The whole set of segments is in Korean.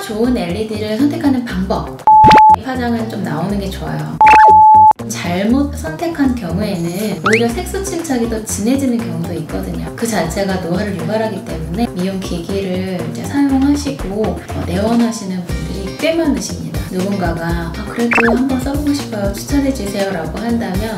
좋은 LED를 선택하는 방법. 파장은 좀 나오는 게 좋아요. 잘못 선택한 경우에는 오히려 색소 침착이 더 진해지는 경우도 있거든요. 그 자체가 노화를 유발하기 때문에 미용 기기를 이제 사용하시고 내원하시는 분들이 꽤 많으십니다. 누군가가 그래도 한번 써보고 싶어요, 추천해주세요 라고 한다면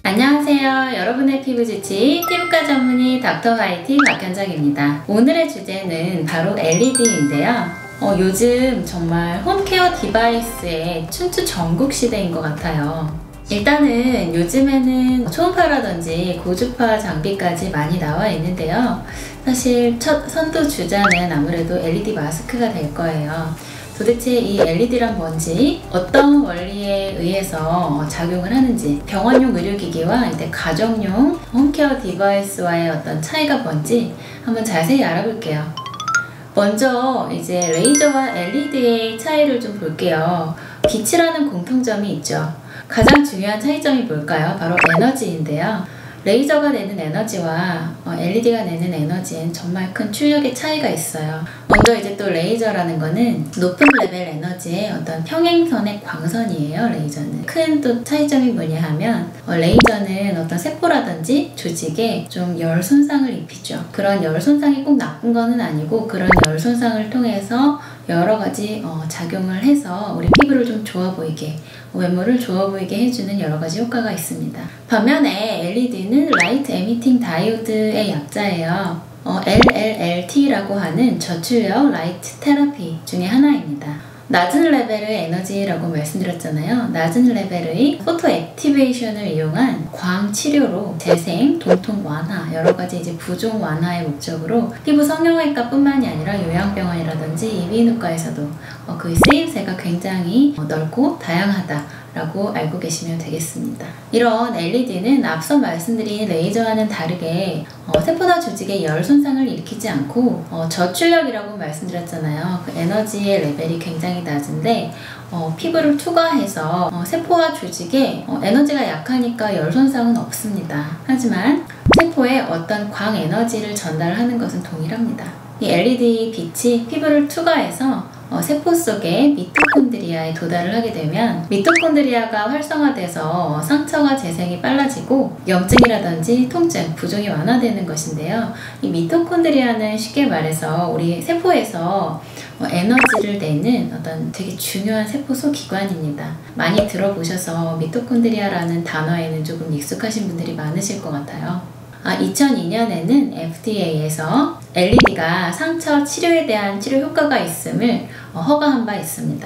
안녕하세요. 여러분의 피부지치 피부과 전문의 닥터 화이팅 박현정입니다. 오늘의 주제는 바로 LED인데요. 요즘 정말 홈케어 디바이스의 춘추 전국 시대인 것 같아요. 일단은 요즘에는 초음파라든지 고주파 장비까지 많이 나와 있는데요. 사실 첫 선두 주자는 아무래도 LED 마스크가 될 거예요. 도대체 이 LED란 뭔지, 어떤 원리에 의해서 작용을 하는지, 병원용 의료기기와 이제 가정용 홈케어 디바이스와의 어떤 차이가 뭔지 한번 자세히 알아볼게요. 먼저 이제 레이저와 LED의 차이를 좀 볼게요. 빛이라는 공통점이 있죠. 가장 중요한 차이점이 뭘까요? 바로 에너지인데요. 레이저가 내는 에너지와 LED가 내는 에너지엔 정말 큰 출력의 차이가 있어요. 먼저 이제 또 레이저라는 거는 높은 레벨 에너지의 어떤 평행선의 광선이에요. 레이저는 큰 또 차이점이 뭐냐 하면 레이저는 어떤 세포라든지 조직에 좀 열 손상을 입히죠. 그런 열 손상이 꼭 나쁜 거는 아니고 그런 열 손상을 통해서 여러 가지 작용을 해서 우리 피부를 좀 좋아 보이게, 외모를 좋아 보이게 해주는 여러 가지 효과가 있습니다. 반면에 LED는 라이트 에미팅 다이오드의 약자예요. LLLT라고 하는 저출력 라이트 테라피 중에 하나입니다. 낮은 레벨의 에너지라고 말씀드렸잖아요. 낮은 레벨의 포토 액티베이션을 이용한 광 치료로 재생, 동통 완화, 여러 가지 이제 부종 완화의 목적으로 피부 성형외과 뿐만이 아니라 요양병원이라든지 이비인후과에서도 그 쓰임새가 굉장히 넓고 다양하다 라고 알고 계시면 되겠습니다. 이런 LED는 앞서 말씀드린 레이저와는 다르게 세포나 조직에 열 손상을 일으키지 않고 저출력이라고 말씀드렸잖아요. 그 에너지의 레벨이 굉장히 낮은데 피부를 투과해서 세포와 조직에 에너지가 약하니까 열 손상은 없습니다. 하지만 세포에 어떤 광 에너지를 전달하는 것은 동일합니다. 이 LED 빛이 피부를 투과해서 세포 속에 미토콘드리아에 도달을 하게 되면 미토콘드리아가 활성화돼서 상처가 재생이 빨라지고 염증이라든지 통증, 부종이 완화되는 것인데요. 이 미토콘드리아는 쉽게 말해서 우리 세포에서 에너지를 내는 어떤 되게 중요한 세포 기관입니다. 많이 들어보셔서 미토콘드리아라는 단어에는 조금 익숙하신 분들이 많으실 것 같아요. 2002년에는 FDA에서 LED가 상처 치료에 대한 치료 효과가 있음을 허가한 바 있습니다.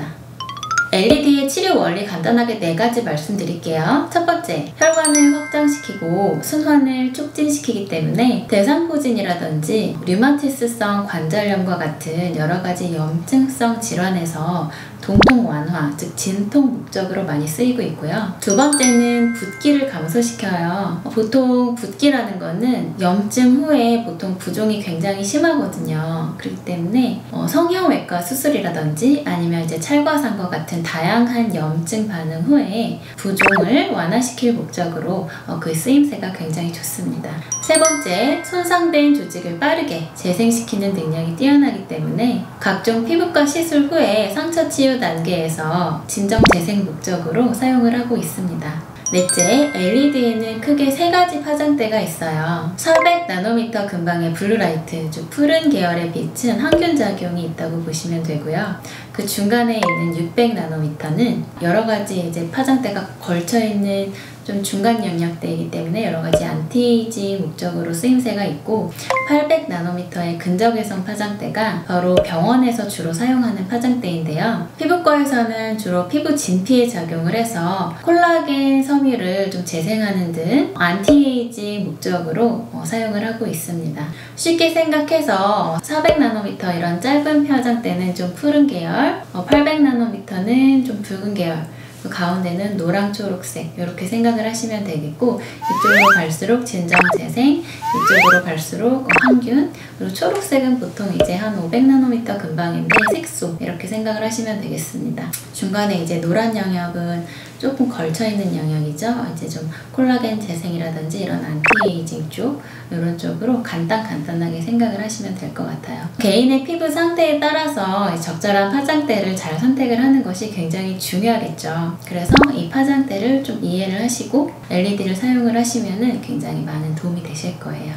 LED의 치료 원리 간단하게 4가지 말씀드릴게요. 첫 번째, 혈관을 확장시키고 순환을 촉진시키기 때문에 대상포진이라든지 류마티스성 관절염과 같은 여러 가지 염증성 질환에서 동통 완화, 즉 진통 목적으로 많이 쓰이고 있고요. 두 번째는 붓기를 감소시켜요. 보통 붓기라는 거는 염증 후에 보통 부종이 굉장히 심하거든요. 그렇기 때문에 성형외과 수술이라든지 아니면 이제 찰과상과 같은 다양한 염증 반응 후에 부종을 완화시킬 목적으로 그 쓰임새가 굉장히 좋습니다. 세 번째, 손상된 조직을 빠르게 재생시키는 능력이 뛰어나기 때문에 각종 피부과 시술 후에 상처 치유 단계에서 진정 재생 목적으로 사용을 하고 있습니다. 넷째, LED에는 크게 3가지 파장대가 있어요. 400나노미터 근방의 블루라이트, 즉 푸른 계열의 빛은 항균작용이 있다고 보시면 되고요. 그 중간에 있는 600나노미터는 여러 가지 이제 파장대가 걸쳐있는 좀 중간 영역대이기 때문에 여러 가지 안티에이징 목적으로 쓰임새가 있고, 800나노미터의 근적외선 파장대가 바로 병원에서 주로 사용하는 파장대인데요. 피부과에서는 주로 피부 진피에 작용을 해서 콜라겐 섬유를 좀 재생하는 등 안티에이징 목적으로 사용을 하고 있습니다. 쉽게 생각해서 400나노미터 이런 짧은 파장대는 좀 푸른 계열, 800나노미터는 좀 붉은 계열, 그 가운데는 노랑, 초록색 이렇게 생각을 하시면 되겠고, 이쪽으로 갈수록 진정 재생, 이쪽으로 갈수록 항균, 그리고 초록색은 보통 이제 한 500나노미터 근방인데 색소 이렇게 생각을 하시면 되겠습니다. 중간에 이제 노란 영역은 조금 걸쳐있는 영역이죠. 이제 좀 콜라겐 재생이라든지 이런 안티에이징 쪽, 이런 쪽으로 간단하게 생각을 하시면 될 것 같아요. 개인의 피부 상태에 따라서 적절한 파장대를 잘 선택을 하는 것이 굉장히 중요하겠죠. 그래서 이 파장대를 좀 이해를 하시고 LED를 사용을 하시면 굉장히 많은 도움이 되실 거예요.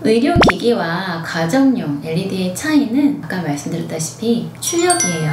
의료기기와 가정용 LED의 차이는 아까 말씀드렸다시피 출력이에요.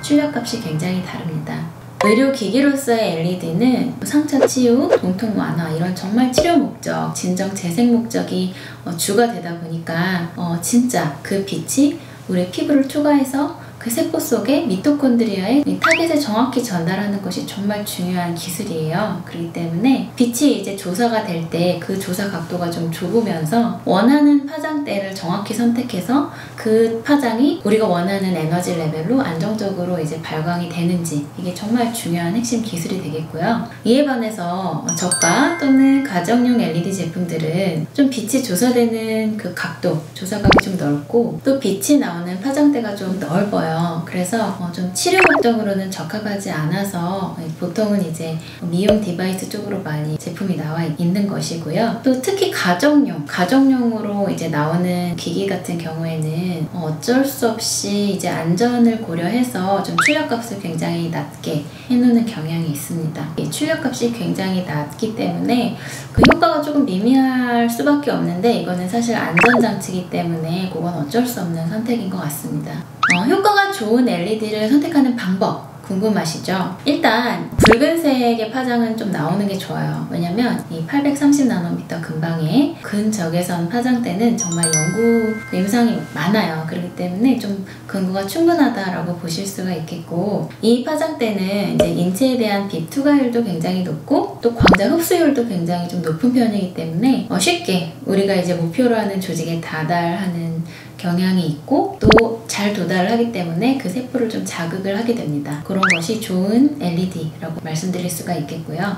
출력값이 굉장히 다릅니다. 의료기기로서의 LED는 상처 치유, 통증 완화 이런 정말 치료 목적, 진정 재생 목적이 주가 되다 보니까 진짜 그 빛이 우리 피부를 투과해서 그 세포 속에 미토콘드리아의 타겟을 정확히 전달하는 것이 정말 중요한 기술이에요. 그렇기 때문에 빛이 이제 조사가 될 때 그 조사 각도가 좀 좁으면서 원하는 파장대를 정확히 선택해서 그 파장이 우리가 원하는 에너지 레벨로 안정적으로 이제 발광이 되는지, 이게 정말 중요한 핵심 기술이 되겠고요. 이에 반해서 저가 또는 가정용 LED 제품들은 좀 빛이 조사되는 그 각도, 조사각이 좀 넓고 또 빛이 나오는 파장대가 좀 넓어요. 그래서 좀 치료 목적으로는 적합하지 않아서 보통은 이제 미용 디바이스 쪽으로 많이 제품이 나와 있는 것이고요. 또 특히 가정용으로 이제 나오는 기기 같은 경우에는 어쩔 수 없이 이제 안전을 고려해서 좀 출력값을 굉장히 낮게 해놓는 경향이 있습니다. 이 출력값이 굉장히 낮기 때문에 그 효과가 조금 미미할 수밖에 없는데, 이거는 사실 안전장치이기 때문에 그건 어쩔 수 없는 선택인 것 같습니다. 효과가 좋은 LED를 선택하는 방법 궁금하시죠? 일단 붉은색의 파장은 좀 나오는 게 좋아요. 왜냐면 이 830나노미터 근방의 근적외선 파장대는 정말 연구 임상이 많아요. 그렇기 때문에 좀 근거가 충분하다라고 보실 수가 있겠고, 이 파장대는 이제 인체에 대한 빛 투과율도 굉장히 높고 또 광자 흡수율도 굉장히 좀 높은 편이기 때문에 쉽게 우리가 이제 목표로 하는 조직에 다달하는 경향이 있고 또 잘 도달을 하기 때문에 그 세포를 좀 자극을 하게 됩니다. 그런 것이 좋은 LED라고 말씀드릴 수가 있겠고요.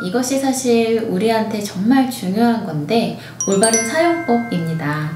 이것이 사실 우리한테 정말 중요한 건데 올바른 사용법입니다.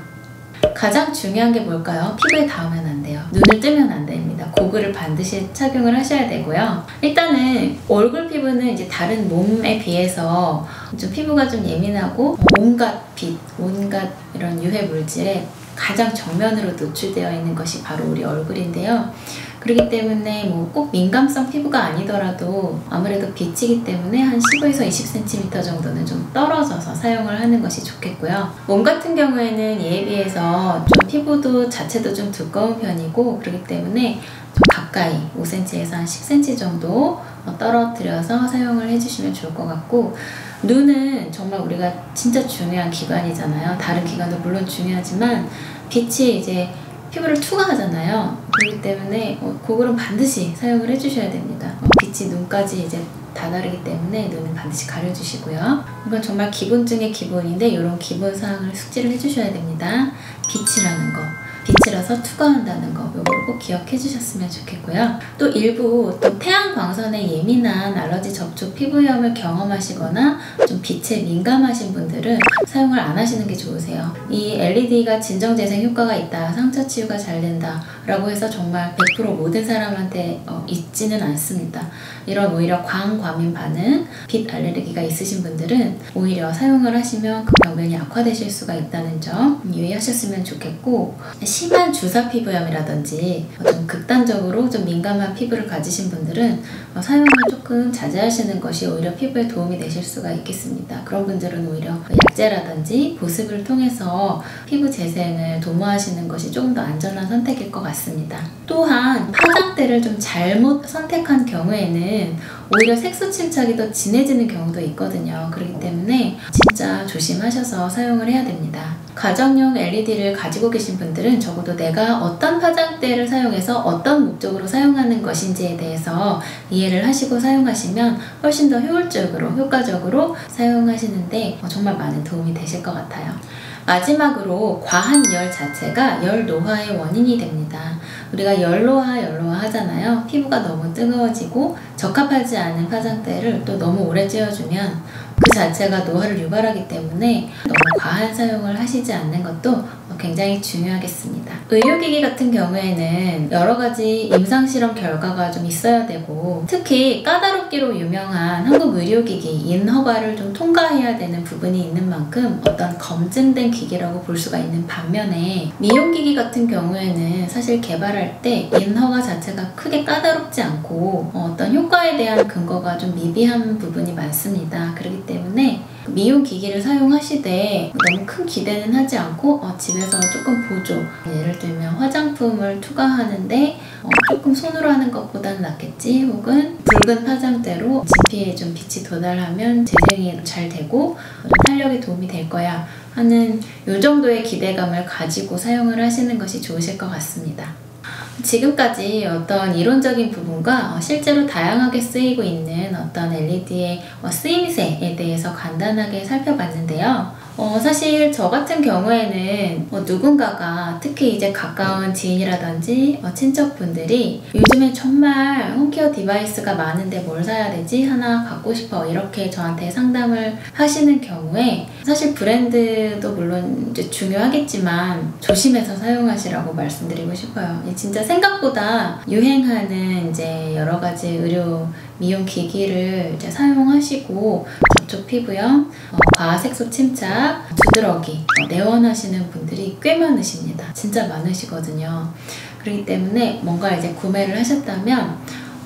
가장 중요한 게 뭘까요? 피부에 닿으면 안 돼요. 눈을 뜨면 안 됩니다. 고글을 반드시 착용을 하셔야 되고요. 일단은 얼굴 피부는 이제 다른 몸에 비해서 좀 피부가 좀 예민하고 온갖 빛, 온갖 이런 유해 물질에 가장 정면으로 노출되어 있는 것이 바로 우리 얼굴인데요. 그렇기 때문에 뭐 꼭 민감성 피부가 아니더라도 아무래도 빛이기 때문에 한 15에서 20cm 정도는 좀 떨어져서 사용을 하는 것이 좋겠고요. 몸 같은 경우에는 이에 비해서 좀 피부도 자체도 좀 두꺼운 편이고, 그렇기 때문에 좀 가까이 5cm에서 한 10cm 정도 떨어뜨려서 사용을 해주시면 좋을 것 같고, 눈은 정말 우리가 진짜 중요한 기관이잖아요. 다른 기관도 물론 중요하지만 빛이 이제 피부를 투과하잖아요. 그렇기 때문에 고글은 반드시 사용을 해주셔야 됩니다. 빛이 눈까지 이제 다다르기 때문에 눈은 반드시 가려주시고요. 이건 정말 기본 중의 기본인데 이런 기본 사항을 숙지를 해주셔야 됩니다. 빛이라는 거, 빛이라서 투과한다는 거, 이걸 꼭 기억해 주셨으면 좋겠고요. 또 일부 또 태양 광선에 예민한 알러지 접촉 피부염을 경험하시거나 좀 빛에 민감하신 분들은 사용을 안 하시는 게 좋으세요. 이 LED가 진정 재생 효과가 있다, 상처 치유가 잘 된다 라고 해서 정말 100% 모든 사람한테 있지는 않습니다. 이런 오히려 광과민 반응, 빛 알레르기가 있으신 분들은 오히려 사용을 하시면 그 병변이 악화되실 수가 있다는 점 유의하셨으면 좋겠고, 심한 주사 피부염이라든지 좀 극단적으로 좀 민감한 피부를 가지신 분들은 사용을 조금 자제하시는 것이 오히려 피부에 도움이 되실 수가 있겠습니다. 그런 분들은 오히려 약제라든지 보습을 통해서 피부 재생을 도모하시는 것이 조금 더 안전한 선택일 것 같습니다. 또한 파장대를 좀 잘못 선택한 경우에는 오히려 색소 침착이 더 진해지는 경우도 있거든요. 그렇기 때문에 진짜 조심하셔서 사용을 해야 됩니다. 가정용 LED를 가지고 계신 분들은 적어도 내가 어떤 파장대를 사용해서 어떤 목적으로 사용하는 것인지에 대해서 이해를 하시고 사용하시면 훨씬 더 효율적으로, 효과적으로 사용하시는데 정말 많은 도움이 되실 것 같아요. 마지막으로 과한 열 자체가 열 노화의 원인이 됩니다. 우리가 열노화 하잖아요. 피부가 너무 뜨거워지고 적합하지 않은 파장대를 또 너무 오래 쬐어주면 그 자체가 노화를 유발하기 때문에 너무 과한 사용을 하시지 않는 것도 굉장히 중요하겠습니다. 의료기기 같은 경우에는 여러 가지 임상실험 결과가 좀 있어야 되고, 특히 까다롭기로 유명한 한국 의료기기 인허가를 좀 통과해야 되는 부분이 있는 만큼 어떤 검증된 기기라고 볼 수가 있는 반면에, 미용기기 같은 경우에는 사실 개발할 때 인허가 자체가 크게 까다롭지 않고 어떤 효과에 대한 근거가 좀 미비한 부분이 많습니다. 그렇기 때문에 미용 기기를 사용하시되 너무 큰 기대는 하지 않고 집에서 조금 보조, 예를 들면 화장품을 투과하는데 조금 손으로 하는 것보다는 낫겠지, 혹은 붉은 파장대로 진피에 좀 빛이 도달하면 재생이 잘 되고 탄력에 도움이 될 거야 하는 이 정도의 기대감을 가지고 사용을 하시는 것이 좋으실 것 같습니다. 지금까지 어떤 이론적인 부분과 실제로 다양하게 쓰이고 있는 어떤 LED의 쓰임새에 대해서 간단하게 살펴봤는데요. 사실 저 같은 경우에는 누군가가, 특히 이제 가까운 지인이라든지 친척분들이 요즘에 정말 홈케어 디바이스가 많은데 뭘 사야 되지? 하나 갖고 싶어, 이렇게 저한테 상담을 하시는 경우에 사실 브랜드도 물론 이제 중요하겠지만 조심해서 사용하시라고 말씀드리고 싶어요. 진짜 생각보다 유행하는 이제 여러 가지 의료 미용 기기를 이제 사용하시고 접촉 피부염, 과색소 침착, 두드러기, 내원하시는 분들이 꽤 많으십니다. 진짜 많으시거든요. 그렇기 때문에 뭔가 이제 구매를 하셨다면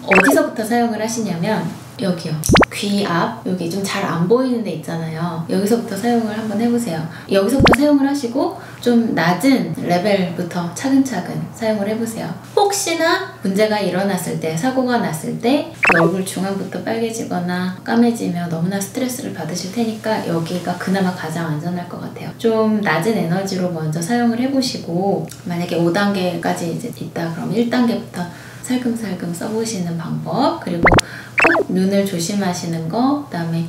어디서부터 사용을 하시냐면 여기요. 귀 앞, 여기 좀 잘 안 보이는 데 있잖아요. 여기서부터 사용을 한번 해보세요. 여기서부터 사용을 하시고 좀 낮은 레벨부터 차근차근 사용을 해보세요. 혹시나 문제가 일어났을 때, 사고가 났을 때 얼굴 중앙부터 빨개지거나 까매지면 너무나 스트레스를 받으실 테니까 여기가 그나마 가장 안전할 것 같아요. 좀 낮은 에너지로 먼저 사용을 해보시고, 만약에 5단계까지 이제 있다 그럼 1단계부터 살금살금 써보시는 방법, 그리고 꼭 눈을 조심하시는 거, 그 다음에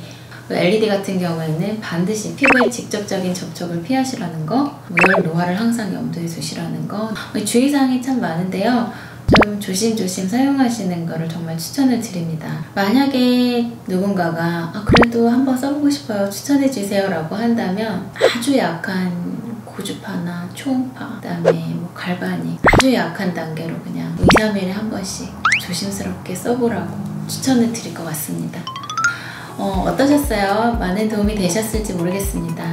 LED 같은 경우에는 반드시 피부에 직접적인 접촉을 피하시라는 거, 열 노화를 항상 염두에 두시라는 거, 주의사항이 참 많은데요. 좀 조심조심 사용하시는 거를 정말 추천을 드립니다. 만약에 누군가가 그래도 한번 써보고 싶어요, 추천해 주세요 라고 한다면 아주 약한 고주파나 초음파, 그 다음에 갈바닉, 아주 약한 단계로 그냥 2, 3일에 한 번씩 조심스럽게 써보라고 추천을 드릴 것 같습니다. 어떠셨어요? 많은 도움이 되셨을지 모르겠습니다.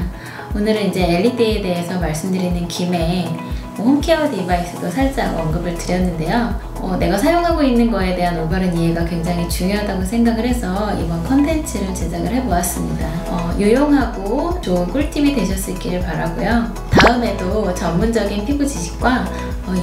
오늘은 이제 LED에 대해서 말씀드리는 김에 홈케어 디바이스도 살짝 언급을 드렸는데요. 내가 사용하고 있는 거에 대한 올바른 이해가 굉장히 중요하다고 생각을 해서 이번 컨텐츠를 제작을 해보았습니다. 유용하고 좋은 꿀팁이 되셨을 길 바라고요. 다음에도 전문적인 피부 지식과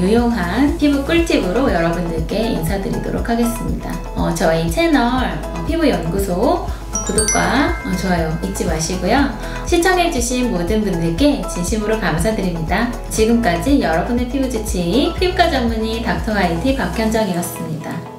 유용한 피부 꿀팁으로 여러분들께 인사드리도록 하겠습니다. 저희 채널 피부연구소 구독과 좋아요 잊지 마시고요. 시청해주신 모든 분들께 진심으로 감사드립니다. 지금까지 여러분의 피부 지식, 피부과 전문의 닥터 화이트 박현정이었습니다.